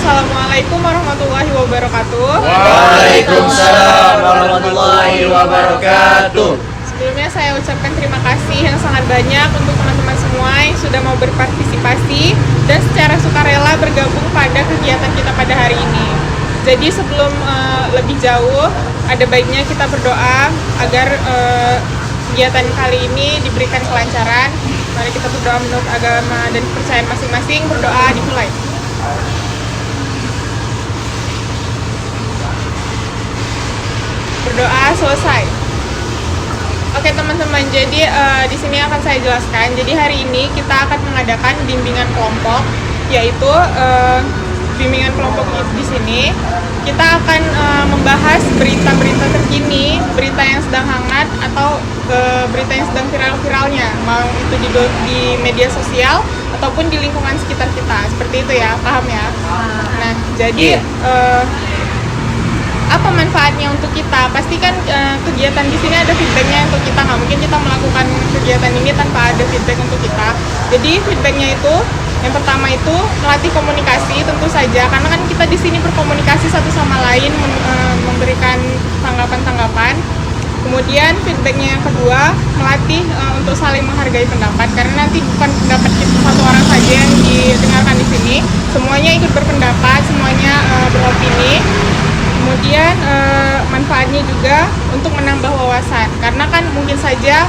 Assalamualaikum warahmatullahi wabarakatuh. Waalaikumsalam warahmatullahi wabarakatuh. Sebelumnya saya ucapkan terima kasih yang sangat banyak untuk teman-teman semua yang sudah mau berpartisipasi dan secara sukarela bergabung pada kegiatan kita pada hari ini. Jadi sebelum lebih jauh, ada baiknya kita berdoa agar kegiatan kali ini diberikan kelancaran. Mari kita berdoa menurut agama dan kepercayaan masing-masing. Berdoa dimulai. Berdoa selesai. Oke teman-teman, jadi di sini akan saya jelaskan. Jadi hari ini kita akan mengadakan bimbingan kelompok, yaitu bimbingan kelompok di sini kita akan membahas berita-berita terkini, berita yang sedang hangat atau berita yang sedang viral-viralnya, mau itu di media sosial ataupun di lingkungan sekitar kita. Seperti itu ya, paham ya? Nah, jadi apa manfaatnya untuk kita? Pastikan kegiatan di sini ada feedbacknya untuk kita. Nggak mungkin kita melakukan kegiatan ini tanpa ada feedback untuk kita. Jadi feedbacknya itu yang pertama itu melatih komunikasi tentu saja, karena kan kita di sini berkomunikasi satu sama lain, memberikan tanggapan-tanggapan. Kemudian feedbacknya yang kedua melatih untuk saling menghargai pendapat, karena nanti bukan pendapat kita satu orang saja yang didengarkan di sini, semuanya ikut berpendapat, semuanya beropini. Kemudian manfaatnya juga untuk menambah wawasan, karena kan mungkin saja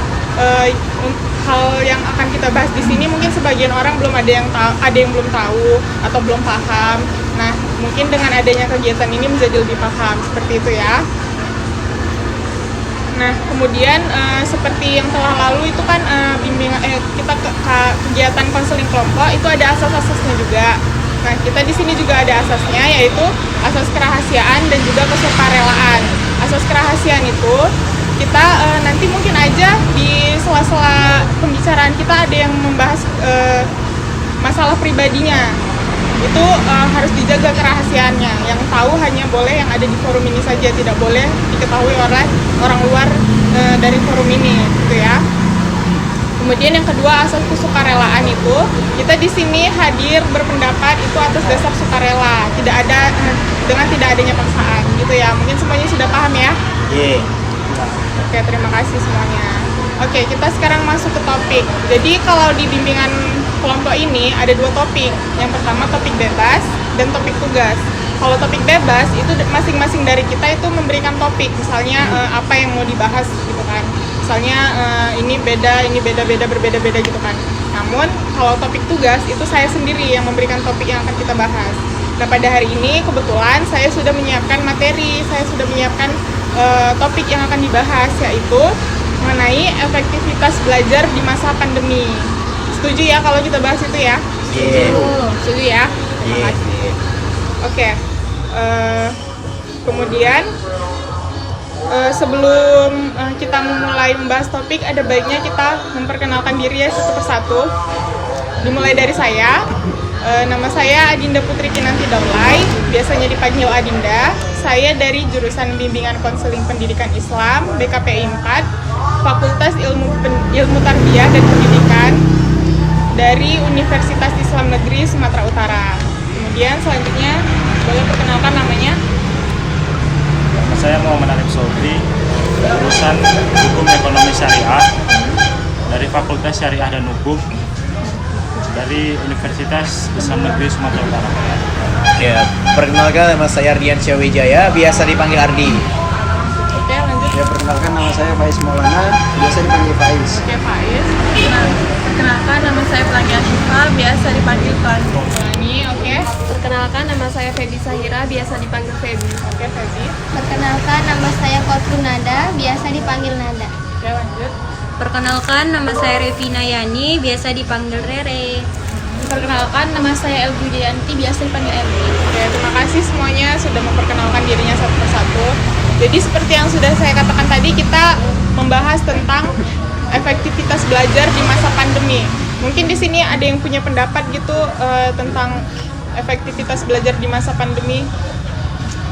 hal yang akan kita bahas di sini mungkin sebagian orang belum ada yang belum tahu atau belum paham. Nah, mungkin dengan adanya kegiatan ini menjadi lebih paham, seperti itu ya. Nah, kemudian seperti yang telah lalu itu kan kita kegiatan konseling kelompok itu ada asas-asasnya juga. Nah, kita di sini juga ada asasnya, yaitu asas kerahasiaan dan juga kesukarelaan. Asas kerahasiaan itu kita nanti mungkin aja di sela-sela pembicaraan kita ada yang membahas masalah pribadinya. Itu harus dijaga kerahasiaannya. Yang tahu hanya boleh yang ada di forum ini saja, tidak boleh diketahui oleh orang luar dari forum ini, gitu ya. Kemudian yang kedua, asas kesukarelaan itu kita di sini hadir berpendapat itu atas dasar sukarela, tidak ada dengan tidak adanya paksaan, gitu ya. Mungkin semuanya sudah paham ya? Iya. Oke, terima kasih semuanya. Oke, kita sekarang masuk ke topik. Jadi kalau di bimbingan kelompok ini ada dua topik. Yang pertama topik bebas dan topik tugas. Kalau topik bebas itu masing-masing dari kita itu memberikan topik, misalnya apa yang mau dibahas gitu kan. Misalnya ini beda-beda, berbeda-beda gitu kan. Namun kalau topik tugas itu saya sendiri yang memberikan topik yang akan kita bahas. Nah, pada hari ini kebetulan saya sudah menyiapkan materi, saya sudah menyiapkan topik yang akan dibahas, yaitu mengenai efektivitas belajar di masa pandemi. Setuju ya kalau kita bahas itu ya? Setuju ya? Terima kasih. Oke. Kemudian sebelum kita memulai membahas topik, ada baiknya kita memperkenalkan diri ya satu persatu. Dimulai dari saya. Nama saya Adinda Putri Kinanti Daulay, biasanya dipanggil Adinda. Saya dari jurusan Bimbingan Konseling Pendidikan Islam BKPI 4, Fakultas Ilmu Tarbiyah dan Pendidikan dari Universitas Islam Negeri Sumatera Utara. Kemudian selanjutnya boleh perkenalkan namanya. Saya Muhammad Arif Sobri, jurusan Hukum Ekonomi Syariah dari Fakultas Syariah dan Hukum dari Universitas Islam Negeri Sumatera Utara. Ya, perkenalkan nama saya Ardian Syawijaya, biasa dipanggil Ardi. Oke, lanjut. Ya, perkenalkan nama saya Faiz Maulana, biasa dipanggil Faiz. Oke, Faiz. Perkenalkan nama saya Pelangi Ashifa, biasa dipanggil Pelangi. Oke. Perkenalkan nama saya Febi Sahira, biasa dipanggil Febi. Oke, Febi. Perkenalkan nama saya Kotru Nada, biasa dipanggil Nada. Oke, lanjut. Perkenalkan nama saya Revina Yani, biasa dipanggil Rere. Perkenalkan nama saya Elbu Jayanti, biasa dipanggil Elbi. Oke, terima kasih semuanya sudah memperkenalkan dirinya satu persatu. Jadi seperti yang sudah saya katakan tadi, kita membahas tentang efektivitas belajar di masa pandemi. Mungkin di sini ada yang punya pendapat gitu tentang efektivitas belajar di masa pandemi.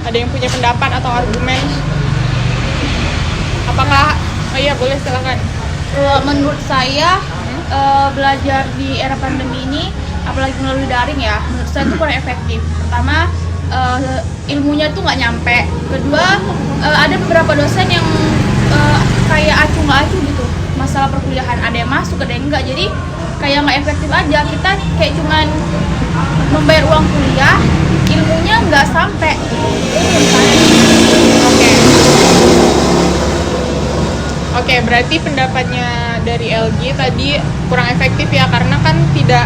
Ada yang punya pendapat atau argumen? Apakah? Oh iya, boleh silakan. Menurut saya belajar di era pandemi ini apalagi melalui daring ya, menurut saya itu kurang efektif. Pertama, ilmunya tuh nggak nyampe. Kedua, ada beberapa dosen yang kayak acuh nggak acuh gitu masalah perkuliahan, ada yang masuk ada yang enggak, jadi kayak nggak efektif aja. Kita kayak cuman membayar uang kuliah, ilmunya nggak sampai. Oke, berarti pendapatnya dari LG tadi kurang efektif ya, karena kan tidak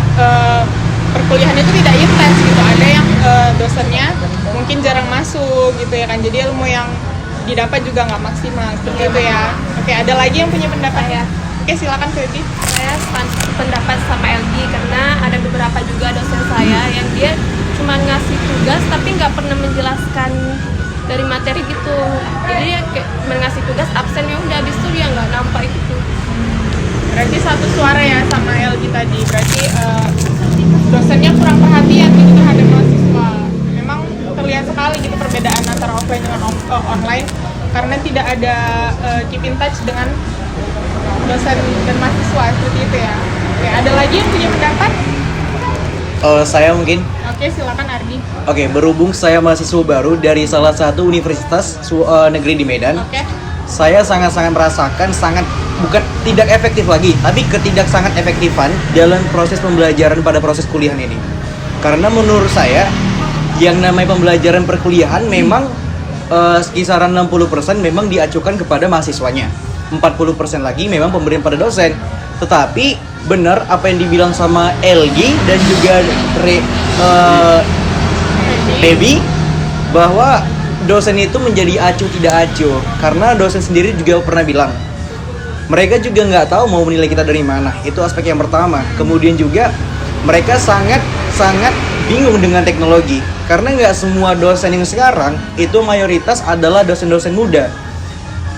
perkuliahan itu tidak intens gitu. Ada yang dosennya mungkin jarang masuk gitu ya kan, jadi ilmu yang didapat juga nggak maksimal seperti itu ya. Oke, ada lagi yang punya pendapat ya? Oke, silakan Feby. Saya pendapat sama LG karena ada beberapa juga dosen saya yang dia cuma ngasih tugas tapi nggak pernah menjelaskan dari materi gitu. Jadi dia kayak ngasih tugas absen, ya udah habis itu dia nggak nampak itu. Berarti satu suara ya sama LG tadi. Berarti dosennya kurang perhatian gitu terhadap mahasiswa. Memang terlihat sekali gitu perbedaan antara offline dengan online, karena tidak ada keep in touch dengan dosen dan mahasiswa seperti itu ya. Oke, ada lagi yang punya pendapat? Saya mungkin. Oke, silakan Ardi. Oke, berhubung saya mahasiswa baru dari salah satu universitas negeri di Medan. Oke. Saya sangat-sangat merasakan bukan tidak efektif lagi, tapi sangat efektifan dalam proses pembelajaran pada proses kuliah ini. Karena menurut saya yang namanya pembelajaran perkuliahan memang kisaran 60% memang diacukan kepada mahasiswanya. 40% lagi memang pemberian pada dosen. Tetapi benar apa yang dibilang sama LG dan juga Baby, bahwa dosen itu menjadi acuh tidak acuh. Karena dosen sendiri juga pernah bilang mereka juga nggak tahu mau menilai kita dari mana. Itu aspek yang pertama. Kemudian juga mereka sangat bingung dengan teknologi, karena nggak semua dosen yang sekarang itu mayoritas adalah dosen-dosen muda.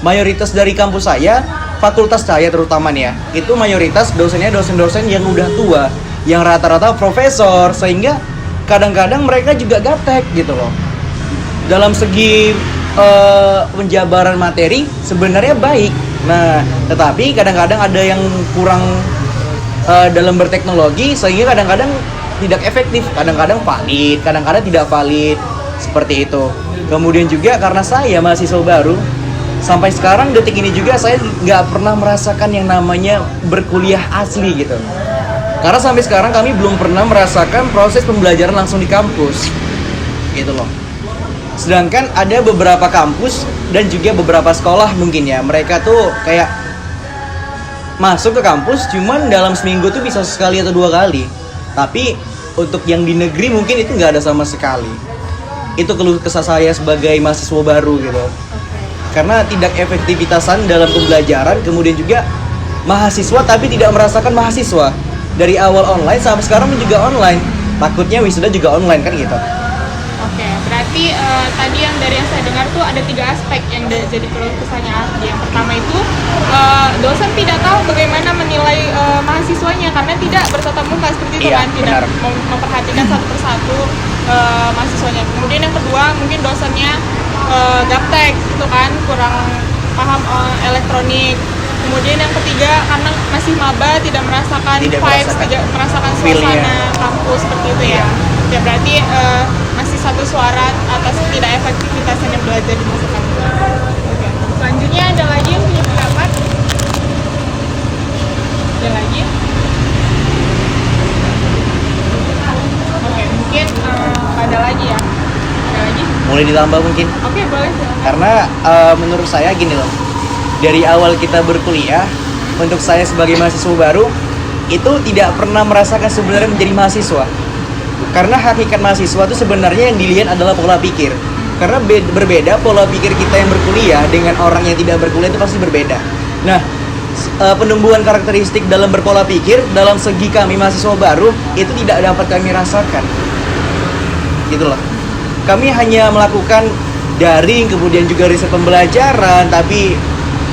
Mayoritas dari kampus saya, fakultas saya terutama nih ya, itu mayoritas dosennya dosen-dosen yang udah tua, yang rata-rata profesor, sehingga kadang-kadang mereka juga gaptek gitu loh. Dalam segi penjabaran materi sebenarnya baik. Nah, tetapi kadang-kadang ada yang kurang dalam berteknologi, sehingga kadang-kadang tidak efektif, kadang-kadang valid, kadang-kadang tidak valid, seperti itu. Kemudian juga karena saya mahasiswa baru, sampai sekarang detik ini juga saya nggak pernah merasakan yang namanya berkuliah asli gitu. Karena sampai sekarang kami belum pernah merasakan proses pembelajaran langsung di kampus, gitu loh. Sedangkan ada beberapa kampus dan juga beberapa sekolah mungkin ya, mereka tuh kayak masuk ke kampus cuman dalam seminggu tuh bisa sekali atau 2 kali. Tapi untuk yang di negeri mungkin itu nggak ada sama sekali. Itu keluh kesah saya sebagai mahasiswa baru gitu. Karena tidak efektivitasan dalam pembelajaran, kemudian juga mahasiswa tapi tidak merasakan mahasiswa. Dari awal online sampai sekarang juga online. Takutnya wisuda juga online kan gitu. Oke, berarti tadi yang dari yang saya dengar tuh ada 3 aspek yang jadi keluh kesahnya Ardi. Yang pertama itu dosen tidak tahu bagaimana menilai mahasiswanya karena tidak bertatap muka seperti itu kan, tidak memperhatikan satu persatu mahasiswanya. Kemudian yang kedua mungkin dosennya gaptek gitu kan, kurang paham elektronik. Kemudian yang ketiga karena masih maba tidak merasakan vibes, tidak merasakan suasana kampus seperti itu ya. Ya berarti masih satu suara atas tidak efektivitasannya belajar di masa kampus. Oke. Selanjutnya ada lagi yang punya pendapat? Ada lagi? Oke, mungkin ada lagi ya. Ada lagi? Mulai ditambah mungkin. Oke, boleh. Karena menurut saya gini loh. Dari awal kita berkuliah, untuk saya sebagai mahasiswa baru itu tidak pernah merasakan sebenarnya menjadi mahasiswa. Karena hakikat mahasiswa itu sebenarnya yang dilihat adalah pola pikir. Karena berbeda pola pikir kita yang berkuliah dengan orang yang tidak berkuliah itu pasti berbeda. Nah, penumbuhan karakteristik dalam berpola pikir dalam segi kami mahasiswa baru itu tidak dapat kami rasakan. Gitu loh. Kami hanya melakukan daring, kemudian juga riset pembelajaran, tapi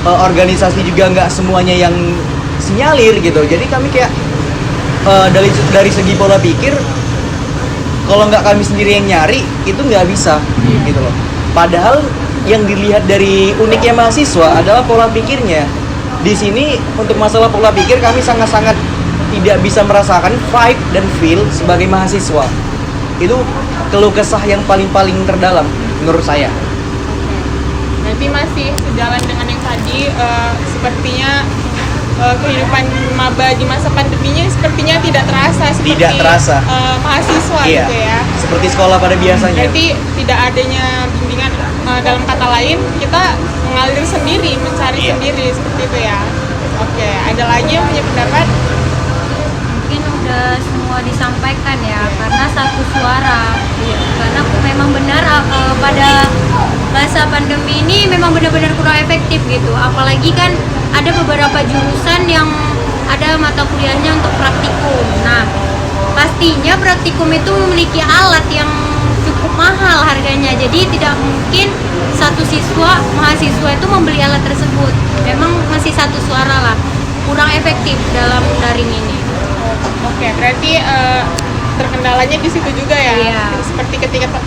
organisasi juga nggak semuanya yang sinyalir gitu. Jadi kami kayak dari segi pola pikir, kalau nggak kami sendiri yang nyari itu nggak bisa gitu loh. Padahal yang dilihat dari uniknya mahasiswa adalah pola pikirnya. Di sini untuk masalah pola pikir kami sangat-sangat tidak bisa merasakan vibe dan feel sebagai mahasiswa. Itu keluh kesah yang paling terdalam menurut saya. Berarti masih sejalan dengan yang tadi, sepertinya kehidupan maba di masa pandeminya sepertinya tidak terasa seperti Tidak terasa. Mahasiswa Iya, gitu ya. seperti sekolah pada biasanya. Berarti tidak adanya bimbingan, dalam kata lain kita mengalir sendiri, mencari Iya. sendiri seperti itu ya. Oke, ada lagi yang punya pendapat? Mungkin udah semua disampaikan ya, karena satu suara. Karena memang benar pada masa pandemi ini memang benar-benar kurang efektif gitu. Apalagi kan ada beberapa jurusan yang ada mata kuliahnya untuk praktikum. Nah, pastinya praktikum itu memiliki alat yang cukup mahal harganya. Jadi tidak mungkin satu mahasiswa itu membeli alat tersebut. Memang masih satu suara lah, kurang efektif dalam daring ini. Oke, berarti terkendalanya di situ juga ya. Iya. Seperti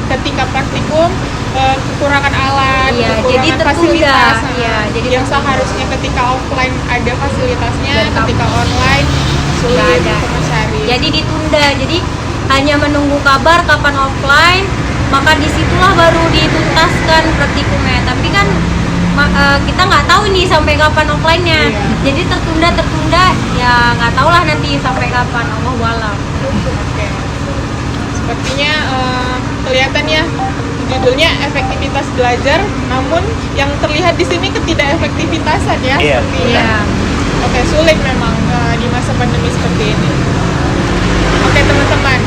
ketika praktikum, kekurangan alat, Iya, kekurangan jadi tertunda. fasilitas. Iya, jadi yang tertunda. seharusnya ketika offline ada fasilitasnya, Dan ketika online Nggak sulit ada. untuk mencari. Jadi ditunda. Jadi hanya menunggu kabar kapan offline, maka disitulah baru dituntaskan praktikumnya. Tapi kan kita nggak tahu nih sampai kapan offline-nya. Iya. Jadi tertunda ya nggak tahu lah nanti sampai kapan, Allahu a'lam. Oke. Sepertinya kelihatan ya judulnya efektivitas belajar, namun yang terlihat di sini ketidakefektivitasan ya. Iya. Sepertinya. Iya. Oke, sulit memang di masa pandemi seperti ini. Oke teman-teman,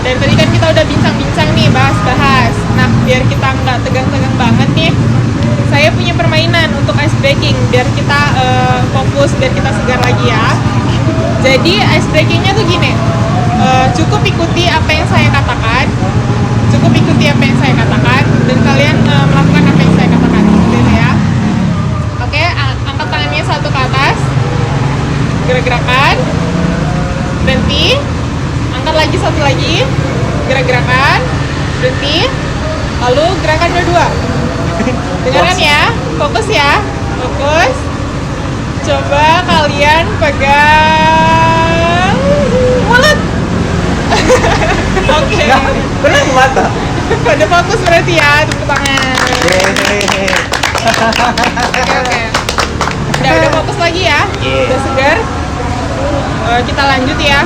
dari tadi kan kita udah bincang-bincang nih, bahas-bahas. Nah, biar kita nggak tegang-tegang banget nih, saya punya permainan untuk ice breaking, biar kita fokus, biar kita segar lagi ya. Jadi ice breakingnya tuh gini, cukup ikuti apa yang saya katakan, dan kalian melakukan apa yang saya katakan, seperti itu ya. Oke, angkat tangannya satu ke atas, gerak-gerakan, berhenti, angkat lagi satu lagi, gerak-gerakan, berhenti, lalu gerakan kedua. Dengarkan ya, fokus ya, fokus. Coba kalian pegang mulut. Oke. Pernah ke mata? Pada fokus berarti ya, tepuk tangan. Yeay. Oke. Udah fokus lagi ya. Iya. Udah segar. Kita lanjut ya.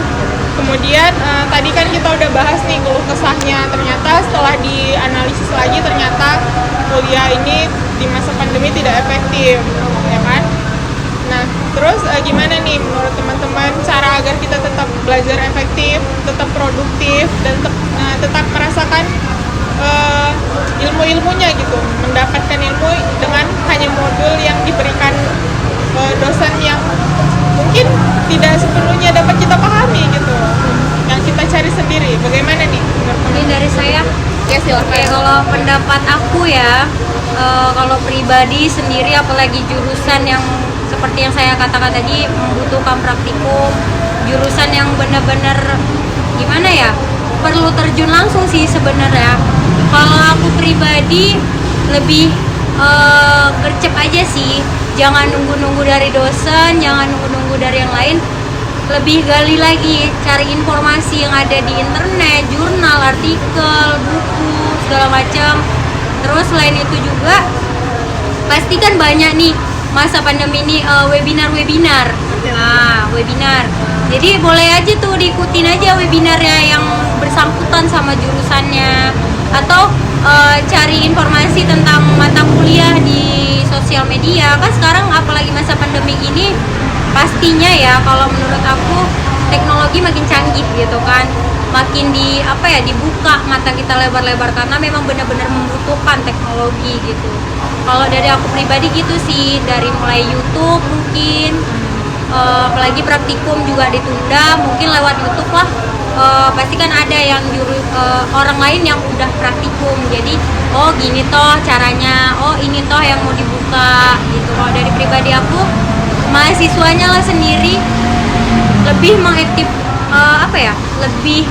Kemudian tadi kan kita udah bahas nih keluh kesahnya. Ternyata setelah dianalisis lagi ternyata kuliah ini di masa pandemi tidak efektif, ya kan? Nah, terus gimana nih menurut teman-teman cara agar kita tetap belajar efektif, tetap produktif, dan tetap merasakan ilmu-ilmunya gitu, mendapatkan ilmu dengan hanya modul yang diberikan dosen yang mungkin tidak sepenuhnya dapat kita pahami gitu, yang kita cari sendiri. Bagaimana nih menurut teman? Ini dari saya. Ya silakan. Oke, kalau pendapat aku ya, kalau pribadi sendiri apalagi jurusan yang seperti yang saya katakan tadi membutuhkan praktikum, jurusan yang benar-benar gimana ya, perlu terjun langsung sih sebenarnya. Kalau aku pribadi lebih gercep aja sih, jangan nunggu-nunggu dari dosen, jangan nunggu-nunggu dari yang lain, lebih gali lagi, cari informasi yang ada di internet, jurnal, artikel, buku, segala macam. Terus selain itu juga pastikan banyak nih masa pandemi ini webinar. Nah, webinar. Jadi boleh aja tuh diikutin aja webinarnya yang bersangkutan sama jurusannya, atau cari informasi tentang mata kuliah di sosial media. Kan sekarang apalagi masa pandemi ini pastinya ya, kalau menurut aku teknologi makin canggih gitu kan, makin dibuka mata kita lebar-lebar karena memang benar-benar membutuhkan teknologi gitu. Kalau dari aku pribadi gitu sih, dari mulai YouTube mungkin, apalagi praktikum juga ditunda, mungkin lewat YouTube lah. Pasti kan ada yang orang lain yang udah praktikum, jadi oh gini toh caranya, oh ini toh yang mau dibuka gitu. Kalau dari pribadi aku, mahasiswanya lah sendiri lebih mengaktif lebih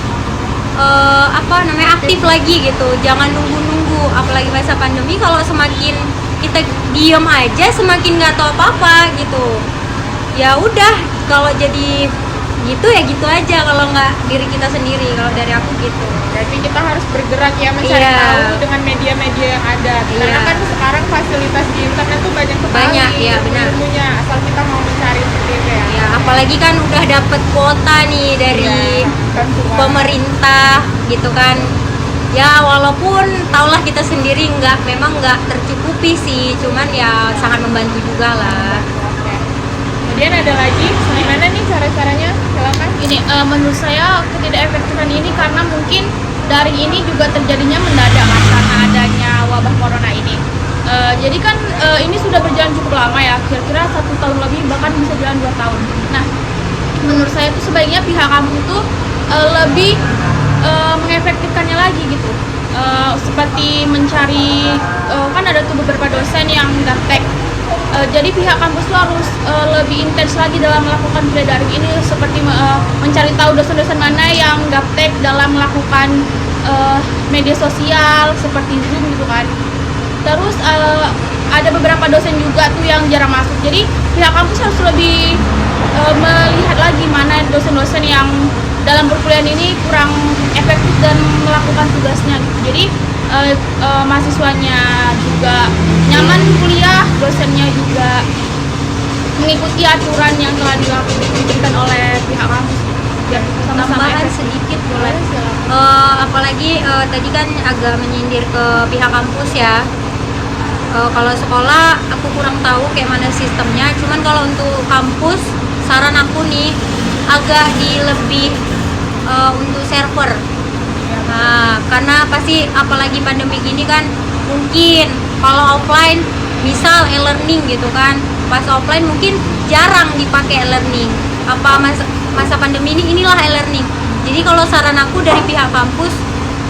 aktif lagi gitu, jangan nunggu-nunggu. Apalagi masa pandemi, kalau semakin kita diam aja semakin nggak tahu apa-apa gitu. Ya udah, kalau jadi gitu ya gitu aja kalau nggak diri kita sendiri. Kalau dari aku gitu. Berarti kita harus bergerak ya mencari Iya. tahu dengan media-media yang ada. Karena Iya. kan sekarang fasilitas di internet tuh banyak sekali. Banyak, iya, benar. ilmunya, asal kita mau mencari seperti itu ya. Ya apalagi kan udah dapet kuota nih dari Bantuan. pemerintah gitu kan. Ya walaupun tahulah kita sendiri memang nggak tercukupi sih, cuman ya sangat membantu juga lah. Oke. Kemudian ada lagi, gimana nih cara-caranya? Silakan. Ini menurut saya ketidakefektifan ini karena mungkin daring ini juga terjadinya mendadak kan, karena adanya wabah corona ini. Jadi kan ini sudah berjalan cukup lama ya, kira-kira 1 tahun lebih, bahkan bisa jalan 2 tahun. Nah, menurut saya itu sebaiknya pihak kampus itu lebih mengefektifkannya lagi gitu. Seperti mencari kan ada tuh beberapa dosen yang gaptek. Jadi pihak kampus tuh harus lebih intens lagi dalam melakukan kuliah daring ini, seperti mencari tahu dosen-dosen mana yang gaptek dalam melakukan media sosial seperti Zoom gitu kan. Terus ada beberapa dosen juga tuh yang jarang masuk. Jadi pihak kampus harus lebih melihat lagi mana dosen-dosen yang dalam perkuliahan ini kurang efektif dan melakukan tugasnya gitu. Jadi mahasiswanya juga nyaman kuliah, dosennya juga mengikuti aturan yang telah diberikan oleh pihak kampus. Biar sama-sama Tambahan efektif. sedikit boleh. Apalagi tadi kan agak menyindir ke pihak kampus ya. Kalau sekolah aku kurang tahu kayak mana sistemnya. Cuman kalau untuk kampus, saran aku nih agak lebih untuk server. Nah, karena pasti apalagi pandemi gini kan, mungkin kalau offline misal e-learning gitu kan, pas offline mungkin jarang dipakai e-learning. Apa masa pandemi inilah e-learning. Jadi kalau saran aku dari pihak kampus,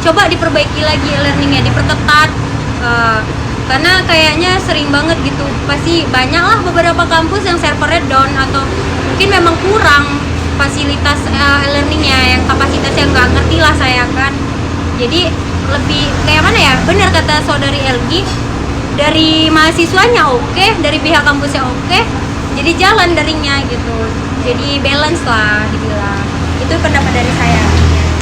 coba diperbaiki lagi e-learningnya, diperketat. Karena kayaknya sering banget gitu, pasti banyak lah beberapa kampus yang servernya down atau mungkin memang kurang fasilitas e-learningnya, yang kapasitasnya nggak ngerti lah saya kan. Jadi lebih kayak mana ya, benar kata saudari Elgi, dari mahasiswanya oke, dari pihak kampusnya oke, jadi jalan daringnya gitu, jadi balance lah dibilang. Itu pendapat dari saya.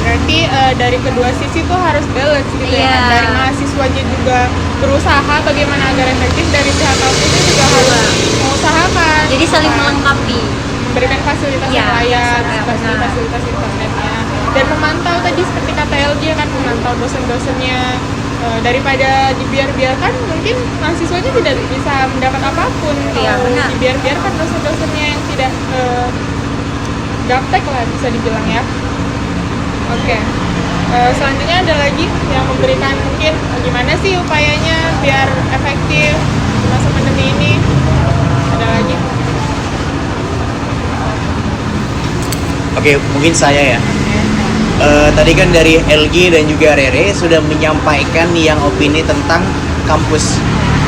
Berarti dari kedua sisi tuh harus balance gitu ya. Iya. Dari mahasiswanya juga berusaha bagaimana agar efektif, dari pihak kampusnya juga harus mengusahakan. Jadi saling kan, melengkapi. memberikan fasilitas Iya, yang layak, iya, seperti benar. fasilitas internetnya, dan memantau tadi seperti kata LG kan, memantau dosen-dosennya. Daripada dibiarkan, mungkin mahasiswanya tidak bisa mendapat apapun. Iya, Kalau benar. dibiarkan dosen-dosennya yang tidak gaptek lah bisa dibilang ya. Oke. Selanjutnya ada lagi yang memberikan mungkin gimana sih upayanya biar efektif di masa pandemi ini. Ada lagi? Oke, mungkin saya ya. Tadi kan dari LG dan juga Rere sudah menyampaikan yang opini tentang kampus.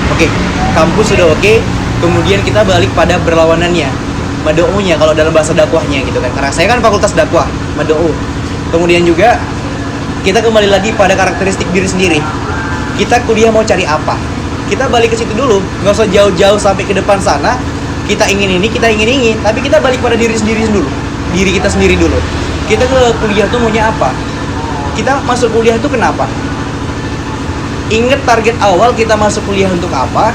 Oke, kampus sudah oke. Kemudian kita balik pada berlawanannya, madounya kalau dalam bahasa dakwahnya gitu kan. Karena saya kan fakultas dakwah, madou. Kemudian juga kita kembali lagi pada karakteristik diri sendiri. Kita kuliah mau cari apa? Kita balik ke situ dulu, nggak usah jauh-jauh sampai ke depan sana. Kita ingin ini, kita ingin ini, tapi kita balik pada diri sendiri dulu. Diri kita sendiri dulu. Kita ke kuliah tuh maunya apa? Kita masuk kuliah tuh kenapa? Ingat target awal kita masuk kuliah untuk apa?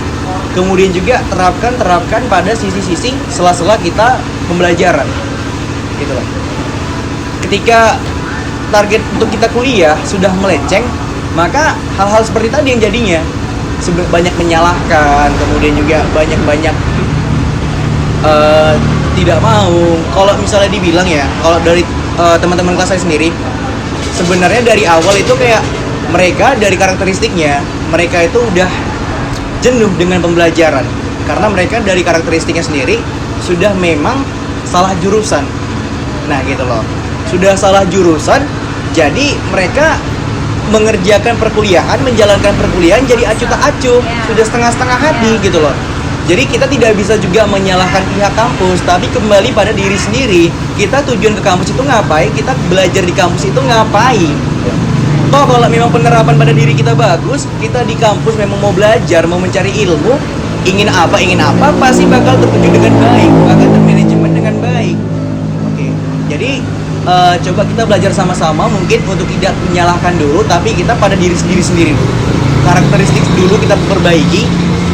Kemudian juga terapkan pada sisi-sisi sela-sela kita pembelajaran. Gitu loh. Ketika target untuk kita kuliah sudah melenceng, maka hal-hal seperti tadi yang jadinya banyak menyalahkan, kemudian juga banyak tidak mau. Kalau misalnya dibilang ya, kalau dari teman-teman kelas saya sendiri, sebenarnya dari awal itu kayak mereka dari karakteristiknya, mereka itu udah jenuh dengan pembelajaran karena mereka dari karakteristiknya sendiri sudah memang salah jurusan. Nah gitu loh, sudah salah jurusan, jadi mereka mengerjakan perkuliahan, menjalankan perkuliahan jadi acuh tak acuh, sudah setengah-setengah hati gitu loh. Jadi kita tidak bisa juga menyalahkan pihak kampus, tapi kembali pada diri sendiri. Kita tujuan ke kampus itu ngapain? Kita belajar di kampus itu ngapain? Toh kalau memang penerapan pada diri kita bagus, kita di kampus memang mau belajar, mau mencari ilmu, ingin apa, pasti bakal tertuju dengan baik, bakal termanajemen dengan baik. Oke. Jadi coba kita belajar sama-sama mungkin untuk tidak menyalahkan dulu, tapi kita pada diri sendiri dulu. Karakteristik dulu kita perbaiki,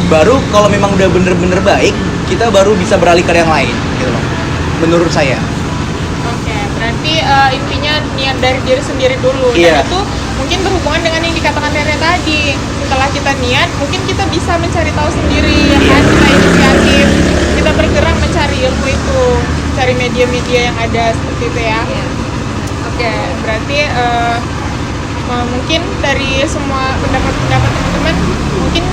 baru kalau memang udah bener-bener baik, kita baru bisa beralih ke yang lain gitu loh. Menurut saya. Oke, berarti intinya niat dari diri sendiri dulu. Iya. Dan itu mungkin berhubungan dengan yang dikatakan Rere tadi. Setelah kita niat, mungkin kita bisa mencari tahu sendiri, ya kan? Kita inisiatif, kita bergerak mencari ilmu itu, cari media-media yang ada seperti itu ya. Oke, berarti mungkin dari semua pendapat teman-teman mungkin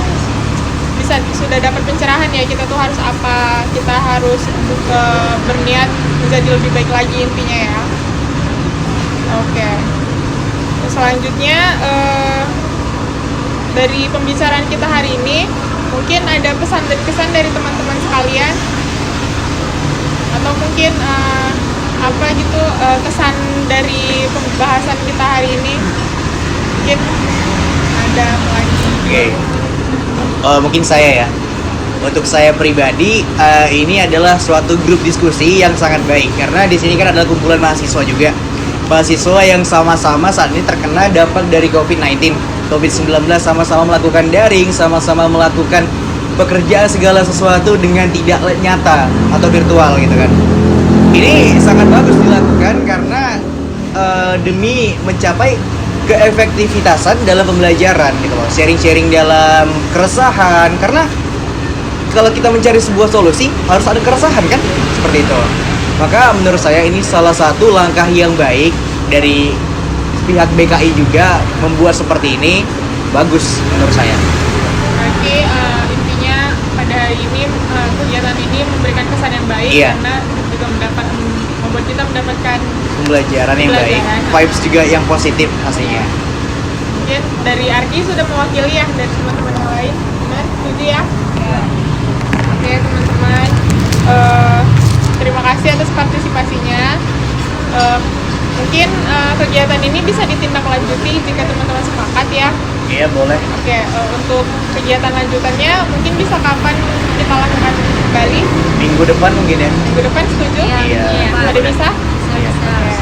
bisa sudah dapat pencerahan ya, kita tuh harus apa, kita harus berniat menjadi lebih baik lagi intinya ya. Oke. Selanjutnya dari pembicaraan kita hari ini mungkin ada pesan dan kesan dari teman-teman sekalian, atau mungkin apa gitu kesan dari pembahasan kita hari ini, mungkin ada lagi. Oke. Mungkin saya ya. Untuk saya pribadi, ini adalah suatu grup diskusi yang sangat baik karena di sini kan adalah kumpulan mahasiswa juga. Mahasiswa yang sama-sama saat ini terkena dampak dari COVID-19, COVID-19, sama-sama melakukan daring, sama-sama melakukan pekerjaan segala sesuatu dengan tidak nyata atau virtual gitu kan. Ini sangat bagus dilakukan karena demi mencapai keefektivitasan dalam pembelajaran gitu loh, sharing-sharing dalam keresahan, karena kalau kita mencari sebuah solusi harus ada keresahan kan, seperti itu. Maka menurut saya ini salah satu langkah yang baik dari pihak BKI juga membuat seperti ini, bagus menurut saya. Berarti intinya pada hari ini kegiatan ini memberikan kesan yang baik. Iya. Karena juga membuat kita mendapatkan Pembelajaran yang baik, vibes juga yang positif hasilnya. Mungkin dari Arki sudah mewakili ya dari teman-teman yang lain, benar? Setuju ya? Oke teman-teman, terima kasih atas partisipasinya. Mungkin kegiatan ini bisa ditindaklanjuti jika teman-teman sepakat ya. Iya boleh. Oke, untuk kegiatan lanjutannya mungkin bisa kapan kita lakukan kembali? Minggu depan mungkin ya. Minggu depan setuju? Iya. Ada bisa? Iya. Oke.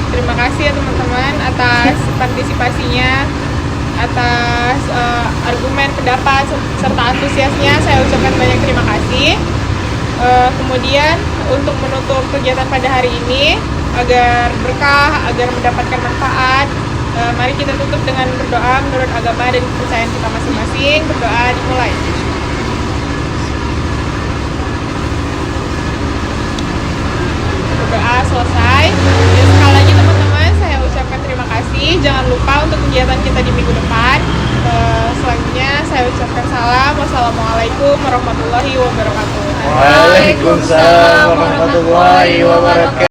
Terima kasih ya teman-teman atas partisipasinya, atas argumen, pendapat, serta antusiasnya. Saya ucapkan banyak terima kasih. Kemudian untuk menutup kegiatan pada hari ini, agar berkah, agar mendapatkan manfaat, mari kita tutup dengan berdoa menurut agama dan kepercayaan kita masing-masing. Berdoa dimulai. Berdoa selesai. Dan sekali lagi teman-teman, saya ucapkan terima kasih. Jangan lupa untuk kegiatan kita di minggu depan. Selanjutnya saya ucapkan salam. Wassalamualaikum warahmatullahi wabarakatuh. Waalaikumsalam warahmatullahi wabarakatuh.